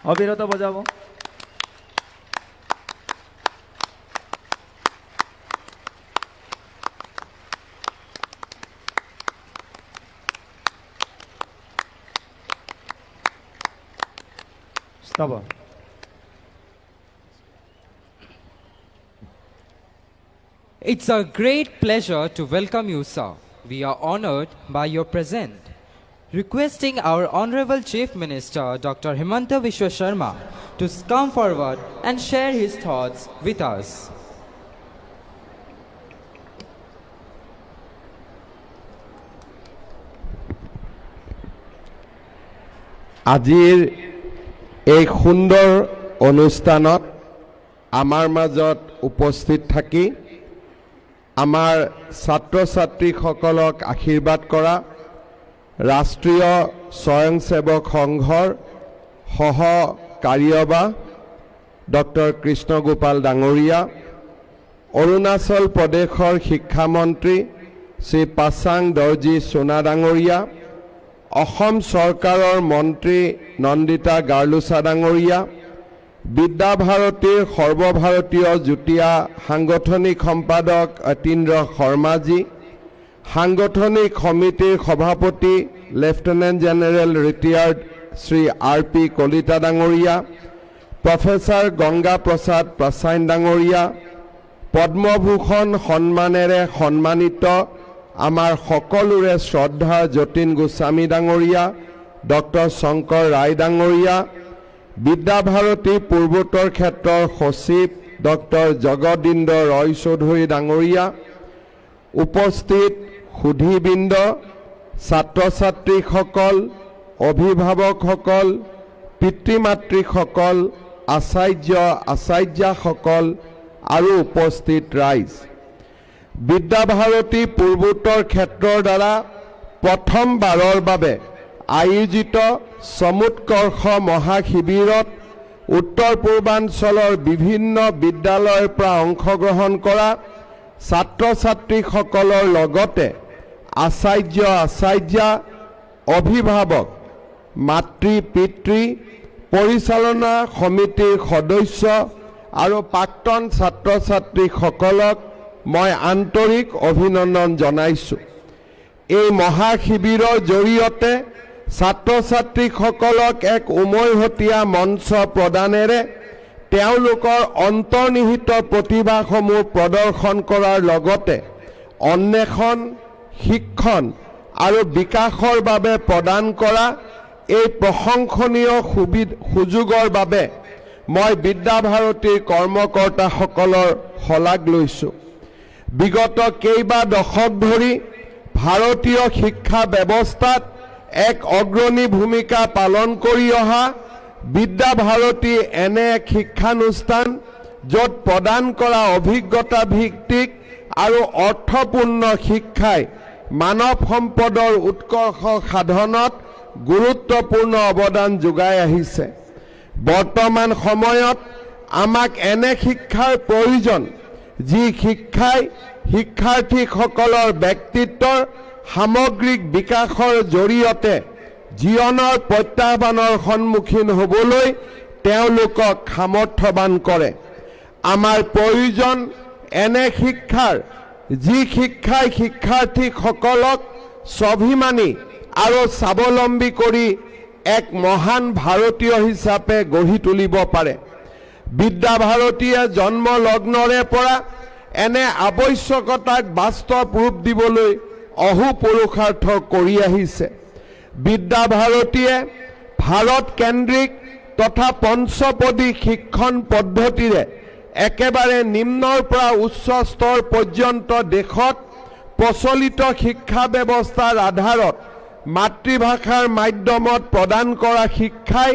অবিরত বজাবো। Stop. It's a great pleasure to welcome you, sir. We are honored by your presence. Requesting our Honorable Chief Minister, Dr. Himanta Biswa Sharma, to come forward and share his thoughts with us. আজিৰ এই সুন্দৰ অনুষ্ঠানত আমাৰ মাজত উপস্থিত থাকি আমাৰ ছাত্ৰ ছাত্ৰীসকলক আশীৰ্বাদ কৰা ৰাষ্ট্ৰীয় স্বয়ংসেৱক সংঘৰ সহ কাৰ্যবাহ ডক্টৰ কৃষ্ণগোপাল ডাঙৰীয়া, অৰুণাচল প্ৰদেশৰ শিক্ষামন্ত্ৰী শ্ৰী পাছাং দৰ্জী সোনা ডাঙৰীয়া, অসম চৰকাৰৰ মন্ত্ৰী নন্দিতা গাৰ্লুচা ডাঙৰীয়া, বিদ্যাভাৰতীৰ সৰ্বভাৰতীয় যুটীয়া সাংগঠনিক সম্পাদক অতীন্দ্ৰ শৰ্মাজী, সাংগঠনিক সমিতিৰ সভাপতি lieutenant general retired Shri R.P. Kalita ডাঙৰীয়া, প্ৰফেচাৰ গংগা প্ৰসাদ প্ৰসাইন ডাঙৰীয়া, পদ্মভূষণ সন্মানেৰে সন্মানিত আমাৰ সকলোৰে শ্ৰদ্ধা যতীন গোস্বামী ডাঙৰীয়া, ডক্টৰ শংকৰ ৰায় ডাঙৰীয়া, বিদ্যাভাৰতী পূৰ্বোত্তৰ ক্ষেত্ৰৰ সচিব ডক্টৰ জগদীন্দ্ৰ ৰয় চৌধুৰী ডাঙৰীয়া, উপস্থিত সুধীবৃন্দ, ছাত্ৰ ছাত্ৰীসকল, অভিভাৱকসকল, পিতৃ মাতৃসকল, আচাৰ্য আচাৰ্যাসকল আৰু উপস্থিত ৰাইজ, বিদ্যাভাৰতী পূৰ্বোত্তৰ ক্ষেত্ৰৰ দ্বাৰা প্ৰথমবাৰৰ বাবে আয়োজিত সমুৎকৰ্ষ মহাশিবিৰত উত্তৰ পূৰ্বাঞ্চলৰ বিভিন্ন বিদ্যালয়ৰ পৰা অংশগ্ৰহণ কৰা ছাত্ৰ ছাত্ৰীসকলৰ লগতে আচাৰ্য আচাৰ্যা, অভিভাৱক, মাতৃ পিতৃ, পৰিচালনা সমিতিৰ সদস্য আৰু প্ৰাক্তন ছাত্ৰ ছাত্ৰীসকলক মই আন্তৰিক অভিনন্দন জনাইছোঁ। এই মহাশিবিৰৰ জৰিয়তে ছাত্ৰ ছাত্ৰীসকলক এক উমৈহতীয়া মঞ্চ প্ৰদানেৰে তেওঁলোকৰ অন্তৰ্নিহিত প্ৰতিভাসমূহ প্ৰদৰ্শন কৰাৰ লগতে অন্বেষণ, শিক্ষণ আৰু বিকাশৰ বাবে প্ৰদান কৰা এই প্ৰশংসনীয় সুযোগৰ বাবে মই বিদ্যাভাৰতীৰ কৰ্মকৰ্তাসকলৰ শলাগ লৈছোঁ। বিগত কেইবা দশক ধৰি ভাৰতীয় শিক্ষা ব্যৱস্থাত এক অগ্ৰণী ভূমিকা পালন কৰি অহা বিদ্যাভাৰতী এনে এক শিক্ষানুষ্ঠান য'ত প্ৰদান কৰা অভিজ্ঞতা ভিত্তিক আৰু অৰ্থপূৰ্ণ শিক্ষাই মানৱ সম্পদৰ উৎকৰ্ষ সাধনত গুৰুত্বপূৰ্ণ অৱদান যোগাই আহিছে। বৰ্তমান সময়ত আমাক এনে শিক্ষাৰ প্ৰয়োজন যি শিক্ষাই শিক্ষাৰ্থীসকলৰ ব্যক্তিত্বৰ সামগ্ৰিক বিকাশৰ জৰিয়তে জীৱনৰ প্ৰত্যাহ্বানৰ সন্মুখীন হ'বলৈ তেওঁলোকক সামৰ্থ্যৱান কৰে। আমাৰ প্ৰয়োজন এনে শিক্ষাৰ যি শিক্ষাই শিক্ষাৰ্থীসকলক স্বাভিমানী আৰু স্বাৱলম্বী কৰি এক মহান ভাৰতীয় হিচাপে গঢ়ি তুলিব পাৰে। বিদ্যাভাৰতীয়ে জন্মলগ্নৰে পৰা এনে আৱশ্যকতাক বাস্তৱ ৰূপ দিবলৈ অহোপুৰুষাৰ্থ কৰি আহিছে। বিদ্যাভাৰতীয়ে ভাৰত কেন্দ্ৰিক তথা পঞ্চপদী শিক্ষণ পদ্ধতিৰে একেবাৰে নিম্নৰ পৰা উচ্চ স্তৰ পৰ্যন্ত দেশত প্ৰচলিত শিক্ষা ব্যৱস্থাৰ আধাৰত মাতৃভাষাৰ মাধ্যমত প্ৰদান কৰা শিক্ষাই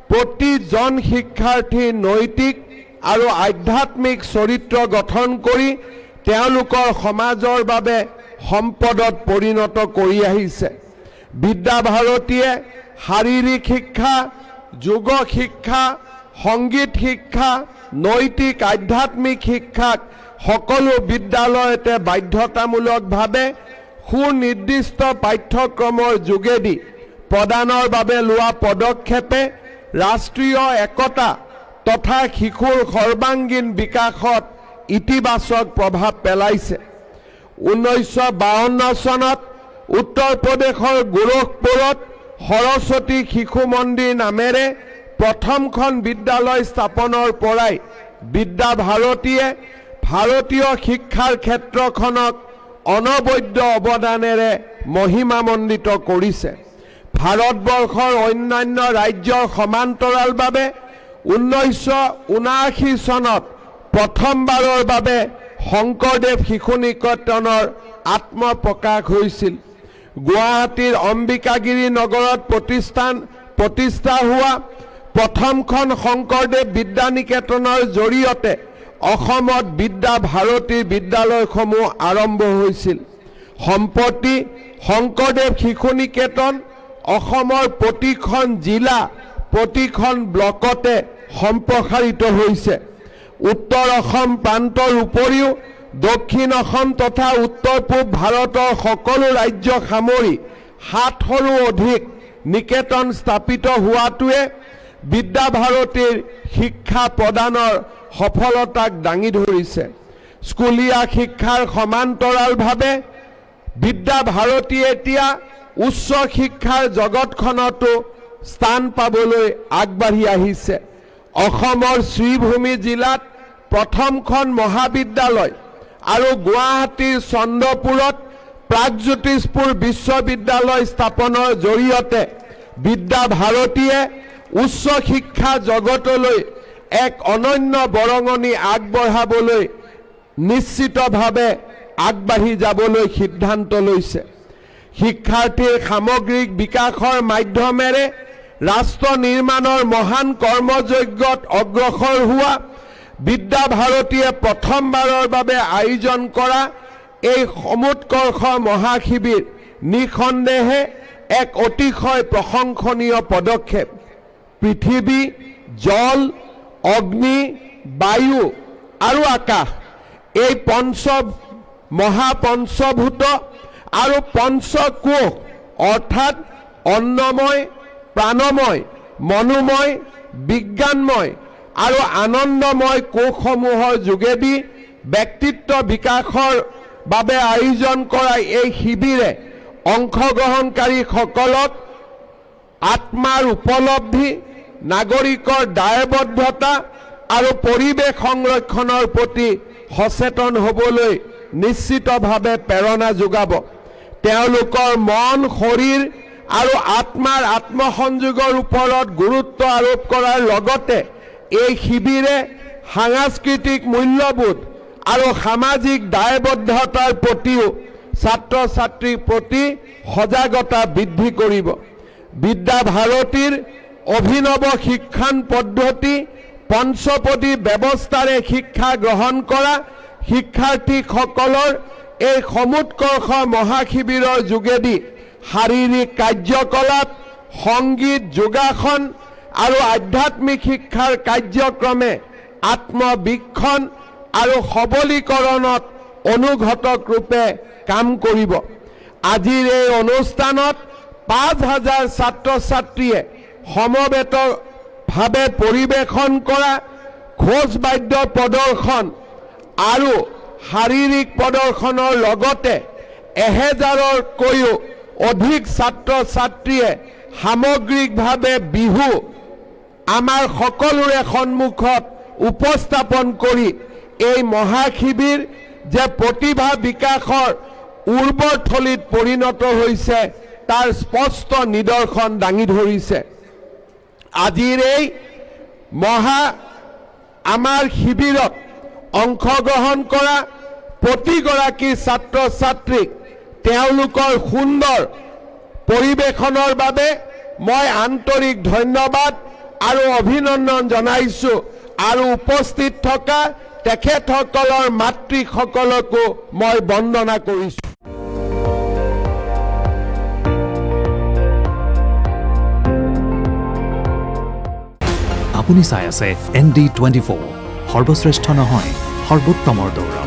প্ৰতিজন শিক্ষাৰ্থীৰ নৈতিক আৰু আধ্যাত্মিক চৰিত্ৰ গঠন কৰি তেওঁলোকৰ সমাজৰ বাবে সম্পদত পৰিণত কৰি আহিছে। বিদ্যাভাৰতীয়ে শাৰীৰিক শিক্ষা, যোগ শিক্ষা, সংগীত শিক্ষা, নৈতিক আধ্যাত্মিক শিক্ষাক সকলো বিদ্যালয়তে বাধ্যতামূলকভাৱে সুনিৰ্দিষ্ট পাঠ্যক্ৰমৰ যোগেদি প্ৰদানৰ বাবে লোৱা পদক্ষেপে ৰাষ্ট্ৰীয় একতা তথা শিশুৰ সৰ্বাংগীন বিকাশত ইতিবাচক প্ৰভাৱ পেলাইছে। 1952 চনত উত্তৰ প্ৰদেশৰ গোৰখপুৰত সৰস্বতী শিশু মন্দিৰ নামেৰে প্ৰথমখন বিদ্যালয় স্থাপনৰ পৰাই বিদ্যা ভাৰতীয়ে ভাৰতীয় শিক্ষাৰ ক্ষেত্ৰখনক অনবদ্য অৱদানেৰে মহিমামণ্ডিত কৰিছে। ভাৰতবৰ্ষৰ অন্যান্য ৰাজ্যৰ সমান্তৰালভাৱে 1979 চনত প্ৰথমবাৰৰ বাবে শংকৰদেৱ শিশু নিকেতনৰ আত্মপ্ৰকাশ হৈছিল। গুৱাহাটীৰ অম্বিকাগিৰি নগৰত প্ৰতিষ্ঠা হোৱা প্ৰথমখন শংকৰদেৱ বিদ্যা নিকেতনৰ জৰিয়তে অসমত বিদ্যা ভাৰতীৰ বিদ্যালয়সমূহ আৰম্ভ হৈছিল। সম্প্ৰতি শংকৰদেৱ শিশু নিকেতন অসমৰ প্ৰতিখন জিলা প্ৰতিখন ব্লকতে সম্প্ৰসাৰিত হৈছে। উত্তৰ অসম প্ৰান্তৰ উপৰিও দক্ষিণ অসম তথা উত্তৰ পূব ভাৰতৰ সকলো ৰাজ্য সামৰি 7শৰো অধিক নিকেতন স্থাপিত হোৱাটোৱে বিদ্যা ভাৰতীৰ শিক্ষা প্ৰদানৰ সফলতাক দাঙি ধৰিছে। স্কুলীয়া শিক্ষাৰ সমান্তৰালভাৱে বিদ্যা ভাৰতীয়ে এতিয়া উচ্চ শিক্ষাৰ জগতখনতো স্থান পাবলৈ আগবাঢ়ি আহিছে। অসমৰ শ্ৰীভূমি জিলাত প্ৰথমখন মহাবিদ্যালয় আৰু গুৱাহাটীৰ চন্দ্ৰপুৰত প্ৰাগজ্যোতিষপুৰ বিশ্ববিদ্যালয় স্থাপনৰ জৰিয়তে বিদ্যা ভাৰতীয়ে উচ্চ শিক্ষা জগতলৈ এক অনন্য বৰঙণি আগবঢ়াবলৈ নিশ্চিতভাৱে আগবাঢ়ি যাবলৈ সিদ্ধান্ত লৈছে। শিক্ষাৰ্থীৰ সামগ্ৰিক বিকাশৰ মাধ্যমেৰে ৰাষ্ট্ৰ নিৰ্মাণৰ মহান কৰ্মযজ্ঞত অগ্ৰসৰ হোৱা বিদ্যা ভাৰতীয়ে প্ৰথমবাৰৰ বাবে আয়োজন কৰা এই সমুৎকৰ্ষ মহাশিবিৰ নিঃসন্দেহে এক অতিশয় প্ৰশংসনীয় পদক্ষেপ। পৃথিৱী, জল, অগ্নি, বায়ু আৰু আকাশ এই মহাপঞ্চভূত আৰু পঞ্চকোষ অৰ্থাৎ অন্নময়, প্ৰাণময়, মনোময়, বিজ্ঞানময় আৰু আনন্দময় কোষসমূহৰ যোগেদি ব্যক্তিত্ব বিকাশৰ বাবে আয়োজন কৰা এই শিবিৰে অংশগ্ৰহণকাৰীসকলক আত্মাৰ উপলব্ধি, নাগৰিকৰ দায়বদ্ধতা আৰু পৰিৱেশ সংৰক্ষণৰ প্ৰতি সচেতন হ'বলৈ নিশ্চিতভাৱে প্ৰেৰণা যোগাব। তেওঁলোকৰ মন, শৰীৰ আৰু আত্মাৰ আত্মসংযোগৰ ওপৰত গুৰুত্ব আৰোপ কৰাৰ লগতে এই শিবিৰে সাংস্কৃতিক মূল্যবোধ আৰু সামাজিক দায়বদ্ধতাৰ প্ৰতিও ছাত্ৰ ছাত্ৰীৰ প্ৰতি সজাগতা বৃদ্ধি কৰিব। বিদ্যা ভাৰতীৰ অভিনৱ শিক্ষণ পদ্ধতি পঞ্চপদী ব্যৱস্থাৰে শিক্ষা গ্ৰহণ কৰা শিক্ষাৰ্থীসকলৰ এই সমুৎকৰ্ষ মহাশিবিৰৰ যোগেদি শাৰীৰিক কাৰ্যকলাপ, সংগীত, যোগাসন আৰু আধ্যাত্মিক শিক্ষাৰ কাৰ্যক্ৰমে আত্মবীক্ষণ আৰু সবলীকৰণত অনুঘটক ৰূপে কাম কৰিব। আজিৰ এই অনুষ্ঠানত 5000 ছাত্ৰ ছাত্ৰীয়ে সমবেতভাৱে পৰিৱেশন কৰা ঘোষ বাদ্য প্ৰদৰ্শন আৰু শাৰীৰিক প্ৰদৰ্শনৰ লগতে 1000তকৈও অধিক ছাত্ৰ ছাত্ৰীয়ে সামগ্ৰিকভাৱে বিহু আমাৰ সকলোৰে সন্মুখত উপস্থাপন কৰি এই মহাশিবিৰ যে প্ৰতিভা বিকাশৰ উৰ্বৰথলীত পৰিণত হৈছে তাৰ স্পষ্ট নিদৰ্শন দাঙি ধৰিছে। আজিৰ এই আমাৰ শিবিৰত অংশগ্ৰহণ কৰা প্ৰতিগৰাকী ছাত্ৰ ছাত্ৰীক তেওঁলোকৰ সুন্দৰ পৰিৱেশনৰ বাবে মই আন্তৰিক ধন্যবাদ আৰু অভিনন্দন জনাইছোঁ আৰু উপস্থিত থকা তেখেতসকলৰ মাতৃসকলকো মই বন্দনা কৰিছোঁ। আপুনি চাই আছে ND24 সৰ্বশ্ৰেষ্ঠ নহয় সৰ্বোত্তমৰ দৌৰ।